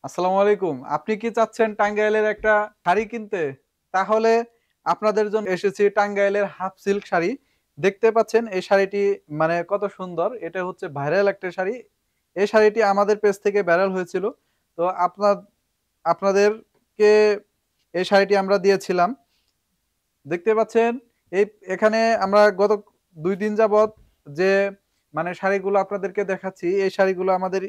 আসসালামু আলাইকুম। আপনি কি চাচ্ছেন টাঙ্গাইলের একটা শাড়ি কিনতে? তাহলে আপনাদের জন্য এসেছি টাঙ্গাইলের হাফ সিল্ক শাড়ি। দেখতে পাচ্ছেন এই শাড়িটি মানে কত সুন্দর। এটা হচ্ছে ভাইরাল একটা শাড়ি। এই শাড়িটি আমাদের পেজ থেকে ভাইরাল হয়েছিল। তো আপনাদেরকে এই শাড়িটি আমরা দিয়েছিলাম। দেখতে পাচ্ছেন এই এখানে আমরা গত ২ দিন যাবৎ যে মানে শাড়িগুলো আপনাদেরকে দেখাচ্ছি, এই শাড়িগুলো আমাদের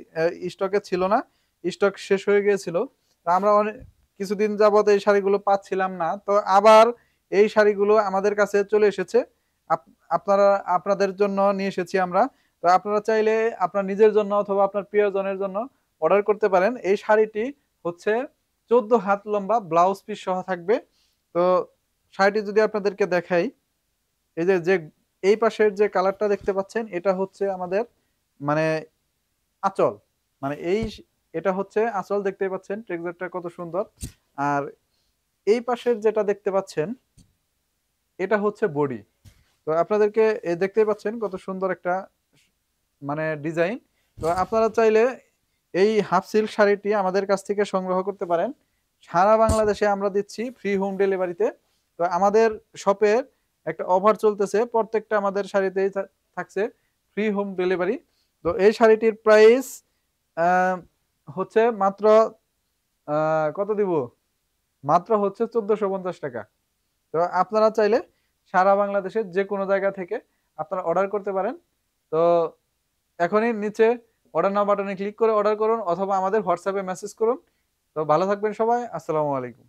স্টকে ছিল না। স্টক শেষ হয়ে গিয়েছিল। তো আমরা কিছুদিন যাবৎ এই শাড়িগুলো পাচ্ছিলাম না। তো আবার এই শাড়িগুলো আমাদের কাছে চলে এসেছে। আপ আপনারা আপনাদের জন্য নিয়ে এসেছি আমরা। তো আপনারা চাইলে আপনার নিজের জন্য অথবা আপনার প্রিয়জনের জন্য অর্ডার করতে পারেন। এই শাড়িটি হচ্ছে ১৪ হাত লম্বা ব্লাউজ পিস সহ থাকবে। তো শাড়িটি যদি আপনাদেরকে দেখাই, এই যে এই পাশের যে কালারটা দেখতে পাচ্ছেন, এটা হচ্ছে আমাদের মানে আঁচল। মানে এটা হচ্ছে আঁচল দেখতেই পাচ্ছেন, টেক্সচারটা কত সুন্দর। আর এই পাশের যেটা দেখতে পাচ্ছেন, এটা হচ্ছে বডি। তো আপনাদেরকে দেখতেই পাচ্ছেন কত সুন্দর একটা মানে ডিজাইন। তো আপনারা চাইলে এই হাফ সিল্ক শাড়িটি আমাদের কাছ থেকে সংগ্রহ করতে পারেন। সারা বাংলাদেশে আমরা দিচ্ছি ফ্রি হোম ডেলিভারিতে। তো আমাদের শপের একটা অফার চলতেছে। প্রত্যেকটা আমাদের শাড়িতেই থাকছে ফ্রি হোম ডেলিভারি। তো এই শাড়িটির প্রাইস আ হচ্ছে মাত্র কত দিব? মাত্র হচ্ছে ৳১৪৫০। তো আপনারা চাইলে সারা বাংলাদেশের যেকোনো জায়গা থেকে আপনারা অর্ডার করতে পারেন। তো এখনই নিচে অর্ডার নাও বাটনে ক্লিক করে অর্ডার করুন অথবা আমাদের হোয়াটসঅ্যাপে মেসেজ করুন। তো ভালো থাকবেন সবাই। আসসালামু আলাইকুম।